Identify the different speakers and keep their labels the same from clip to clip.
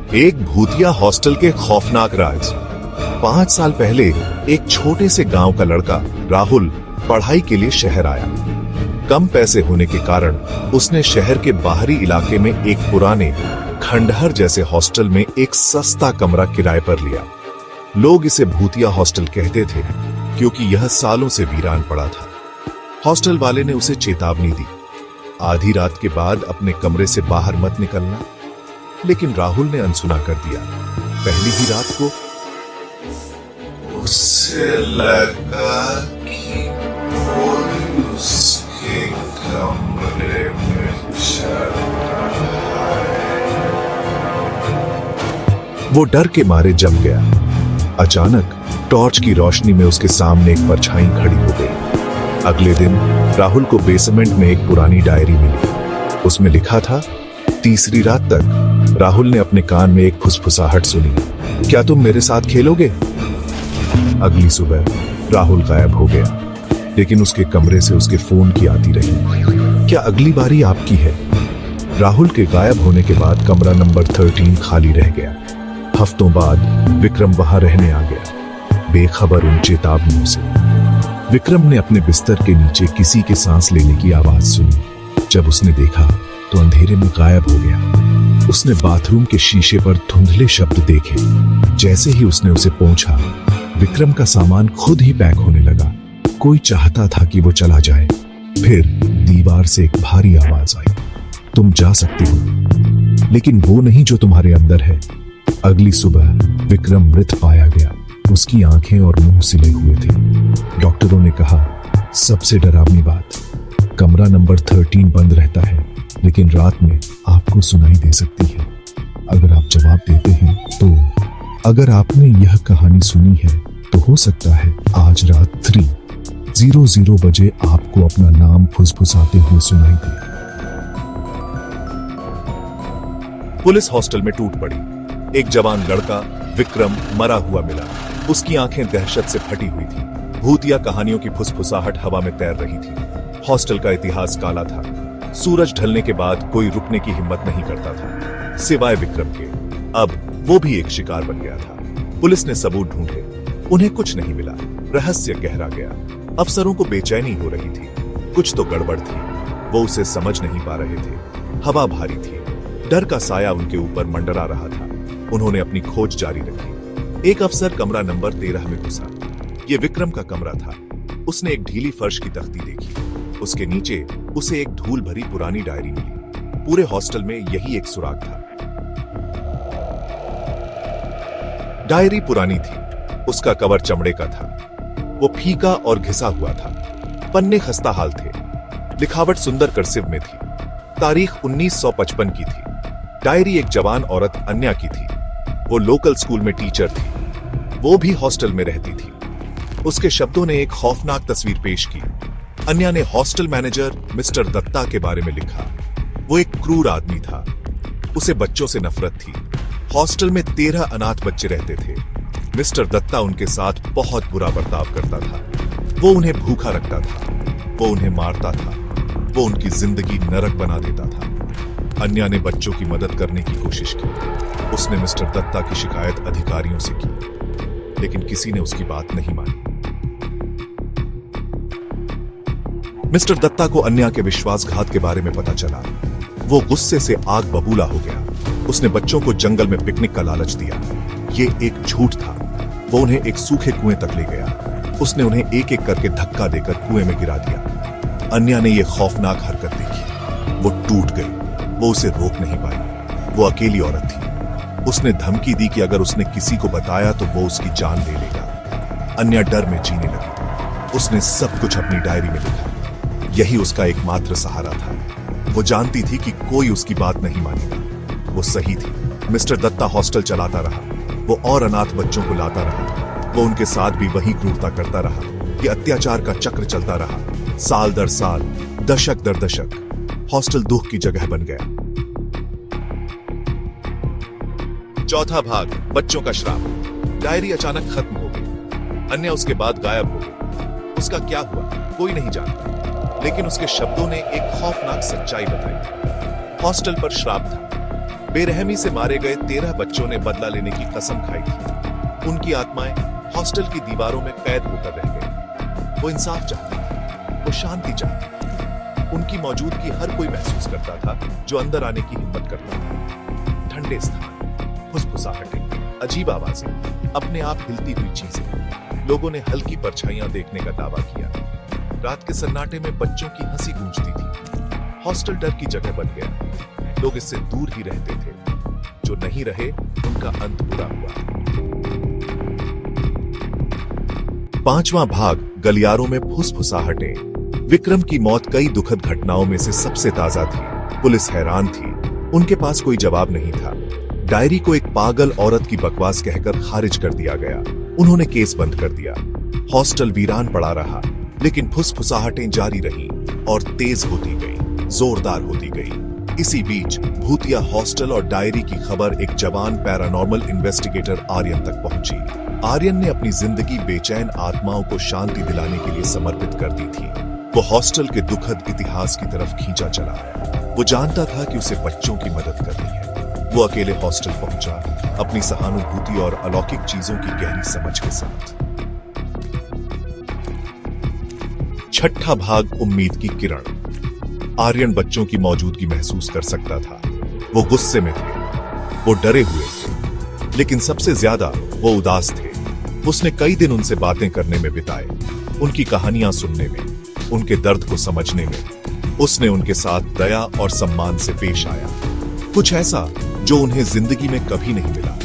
Speaker 1: एक भूतिया हॉस्टल के खौफनाक राज। 5 साल पहले एक छोटे से गांव का लड़का राहुल पढ़ाई के लिए शहर आया। कम पैसे होने के कारण उसने शहर के बाहरी इलाके में एक पुराने खंडहर जैसे हॉस्टल में एक सस्ता कमरा किराए पर लिया। लोग इसे भूतिया हॉस्टल कहते थे क्योंकि यह सालों से वीरान पड़ा था। हॉस्टल वाले ने उसे चेतावनी दी, आधी रात के बाद अपने कमरे से बाहर मत निकलना, लेकिन राहुल ने अनसुना कर दिया। पहली ही रात को
Speaker 2: उसे लगा कि कोई उसके कमरे में चल रहा है।
Speaker 1: वो डर के मारे जम गया। अचानक टॉर्च की रोशनी में उसके सामने एक परछाई खड़ी हो गई। अगले दिन राहुल को बेसमेंट में एक पुरानी डायरी मिली। उसमें लिखा था, तीसरी रात तक राहुल ने अपने कान में एक फुसफुसाहट सुनी, क्या तुम मेरे साथ खेलोगे? अगली सुबह राहुल गायब हो गया, लेकिन उसके कमरे से उसके फोन की आती रही, क्या अगली बारी आपकी है? राहुल के गायब होने के बाद कमरा नंबर 13 खाली रह गया। हफ्तों बाद विक्रम वहां रहने आ गया, बेखबर उन चेतावनियों से। विक्रम ने अपने बिस्तर के नीचे किसी के सांस लेने की आवाज सुनी। जब उसने देखा तो अंधेरे में गायब हो गया। उसने बाथरूम के शीशे पर धुंधले शब्द देखे। जैसे ही उसने उसे पहुंचा, विक्रम का सामान खुद ही पैक होने लगा। कोई चाहता था कि वो चला जाए। फिर दीवार से एक भारी आवाज आई, तुम जा सकते हो, लेकिन वो नहीं जो तुम्हारे अंदर है। अगली सुबह विक्रम मृत पाया गया। उसकी आंखें और मुंह सिले हुए थे। डॉक्टरों ने कहा, सबसे डरावनी बात, कमरा नंबर 13 बंद रहता है, लेकिन रात में आपको सुनाई दे सकती है। अगर आप जवाब देते हैं तो अगर आपने यह कहानी सुनी है तो हो सकता है आज रात 3:00 बजे आपको अपना नाम फुसफुसाते हुए सुनाई दे। पुलिस हॉस्टल में टूट पड़ी। एक जवान लड़का विक्रम मरा हुआ मिला। उसकी आंखें दहशत से फटी हुई थी। भूतिया कहानियों की फुसफुसाहट हवा में तैर रही थी। हॉस्टल का इतिहास काला था। सूरज ढलने के बाद कोई रुकने की हिम्मत नहीं करता था, सिवाय विक्रम के। अब वो भी एक शिकार बन गया था। पुलिस ने सबूत ढूंढे, उन्हें कुछ नहीं मिला। रहस्य गहरा गया। अफसरों को बेचैनी हो रही थी, कुछ तो गड़बड़ थी। वो उसे समझ नहीं पा रहे थे। हवा भारी थी, डर का साया उनके ऊपर मंडरा रहा था। उन्होंने अपनी खोज जारी रखी। एक अफसर कमरा नंबर 13 में घुसा। ये विक्रम का कमरा था। उसने एक ढीली फर्श की तख्ती देखी। उसके नीचे उसे एक धूल भरी पुरानी डायरी मिली। पूरे हॉस्टल में यही एक सुराग था। डायरी पुरानी थी, उसका कवर चमड़े का था। वो फीका और घिसा हुआ था। पन्ने खस्ता हाल थे। लिखावट सुंदर कर्सिव में थी। तारीख 1955 की थी। डायरी एक जवान औरत अन्या की थी। वो लोकल स्कूल में टीचर थी। वो भी हॉस्टल में रहती थी। उसके शब्दों ने एक खौफनाक तस्वीर पेश की। अन्या ने हॉस्टल मैनेजर मिस्टर दत्ता के बारे में लिखा। वो एक क्रूर आदमी था। उसे बच्चों से नफरत थी। हॉस्टल में 13 अनाथ बच्चे रहते थे। मिस्टर दत्ता उनके साथ बहुत बुरा बर्ताव करता था। वो उन्हें भूखा रखता था। वो उन्हें मारता था। वो उनकी जिंदगी नरक बना देता था। अन्या ने बच्चों की मदद करने की कोशिश की। उसने मिस्टर दत्ता की शिकायत अधिकारियों से की, लेकिन किसी ने उसकी बात नहीं मानी। मिस्टर दत्ता को अन्या के विश्वासघात के बारे में पता चला। वो गुस्से से आग बबूला हो गया। उसने बच्चों को जंगल में पिकनिक का लालच दिया। ये एक झूठ था। वो उन्हें एक सूखे कुएं तक ले गया। उसने उन्हें एक एक करके धक्का देकर कुएं में गिरा दिया। अन्या ने यह खौफनाक हरकत देखी। वो टूट गई। वो उसे रोक नहीं पाई। वो अकेली औरत थी। उसने धमकी दी कि अगर उसने किसी को बताया तो वो उसकी जान ले लेगा। अन्या डर में जीने लगी। उसने सब कुछ अपनी डायरी में लिखा। यही उसका एकमात्र सहारा था। वो जानती थी कि कोई उसकी बात नहीं मानेगा। वो सही थी। मिस्टर दत्ता हॉस्टल चलाता रहा। वो और अनाथ बच्चों को लाता रहा। वो उनके साथ भी वही क्रूरता करता रहा। ये अत्याचार का चक्र चलता रहा। साल दर साल, दशक दर दशक, हॉस्टल दुख की जगह बन गया। चौथा भाग, बच्चों का श्राप। डायरी अचानक खत्म हो गई। अन्या उसके बाद गायब हो गई। उसका क्या हुआ कोई नहीं जानता, लेकिन उसके शब्दों ने एक खौफनाक सच्चाई बताई। हॉस्टल पर श्राप था। बेरहमी से मारे गए 13 बच्चों ने बदला लेने की कसम खाई थी। उनकी आत्माएं हॉस्टल की दीवारों में कैद होकर रह गई। वो इंसाफ चाहती थी, वो शांति चाहती थी। उनकी मौजूदगी हर कोई महसूस करता था जो अंदर आने की हिम्मत करता था। ठंडे स्थान, फुसफुसाहटें, अजीब आवाजें, अपने आप हिलती हुई चीजें। लोगों ने हल्की परछाइयां देखने का दावा किया। रात के सन्नाटे में बच्चों की हंसी गूंजती थी। हॉस्टल डर की जगह बन गया। लोग इससे दूर ही रहते थे। जो नहीं रहे उनका अंत बुरा हुआ। 5वां भाग, गलियारों में फुसफुसाहटें। विक्रम की मौत कई दुखद घटनाओं में से सबसे ताजा थी। पुलिस हैरान थी। उनके पास कोई जवाब नहीं था। डायरी को एक पागल औरत की बकवास कहकर खारिज कर दिया गया। उन्होंने केस बंद कर दिया। हॉस्टल वीरान पड़ा रहा, लेकिन फुसफुसाहटें जारी रहीं और तेज होती गई, जोरदार होती गई। इसी बीच भूतिया हॉस्टल और डायरी की खबर एक जवान पैरानॉर्मल इन्वेस्टिगेटर आर्यन तक पहुंची। आर्यन ने अपनी जिंदगी बेचैन आत्माओं को शांति दिलाने के लिए समर्पित कर दी थी। वो हॉस्टल के दुखद इतिहास की तरफ खींचा चला आया। वो जानता था कि उसे बच्चों की मदद करनी है। वो अकेले हॉस्टल पहुंचा, अपनी सहानुभूति और अलौकिक चीजों की गहरी समझ के साथ। 6ठा भाग, उम्मीद की किरण। आर्यन बच्चों की मौजूदगी महसूस कर सकता था। वो गुस्से में थे, वो डरे हुए थे, लेकिन सबसे ज्यादा वो उदास थे। उसने कई दिन उनसे बातें करने में बिताए, उनकी कहानियां सुनने में, उनके दर्द को समझने में। उसने उनके साथ दया और सम्मान से पेश आया, कुछ ऐसा जो उन्हें जिंदगी में कभी नहीं मिला।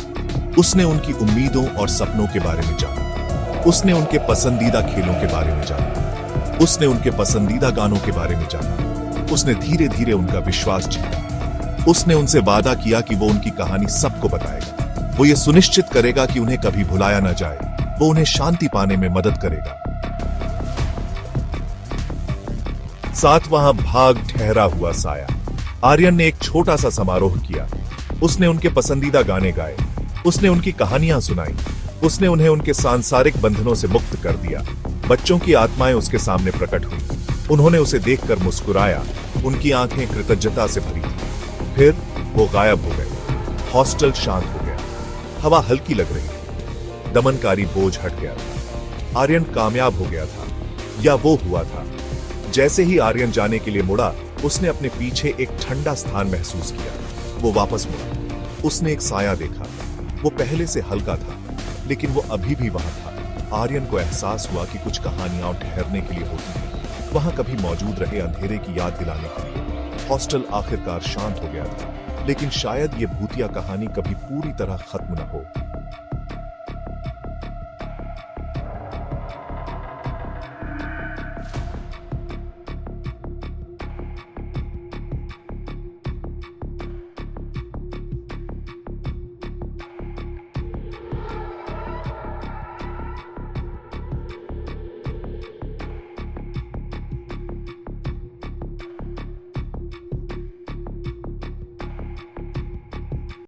Speaker 1: उसने उनकी उम्मीदों और सपनों के बारे में जाना। उसने उनके पसंदीदा खेलों के बारे में जाना। उसने उनके पसंदीदा गानों के बारे में जाना। उसने धीरे धीरे उनका विश्वास जीता। उसने उनसे वादा किया कि वो उनकी कहानी सबको बताएगा। वो ये सुनिश्चित करेगा कि उन्हें कभी भुलाया न जाए। वो उन्हें शांति पाने में मदद करेगा। 7वां भाग, ठहरा हुआ साया। आर्यन ने एक छोटा सा समारोह किया। उसने उनके पसंदीदा गाने गाए। उसने उनकी कहानियां सुनाई। उसने उन्हें उनके सांसारिक बंधनों से मुक्त कर दिया। बच्चों की आत्माएं उसके सामने प्रकट हुई। उन्होंने उसे देखकर मुस्कुराया। उनकी आंखें कृतज्ञता से भरी थी। फिर वो गायब हो गए। हॉस्टल शांत हो गया। हवा हल्की लग रही थी। दमनकारी बोझ हट गया था। आर्यन कामयाब हो गया था, या वो हुआ था। जैसे ही आर्यन जाने के लिए मुड़ा, उसने अपने पीछे एक ठंडा स्थान महसूस किया। वो वापस मुड़ा। उसने एक साया देखा। वो पहले से हल्का था, लेकिन वो अभी भी वहां था। आर्यन को एहसास हुआ कि कुछ कहानियां ठहरने के लिए होती हैं, वहां कभी मौजूद रहे अंधेरे की याद दिलाने के लिए। हॉस्टल आखिरकार शांत हो गया था, लेकिन शायद ये भूतिया कहानी कभी पूरी तरह खत्म न हो।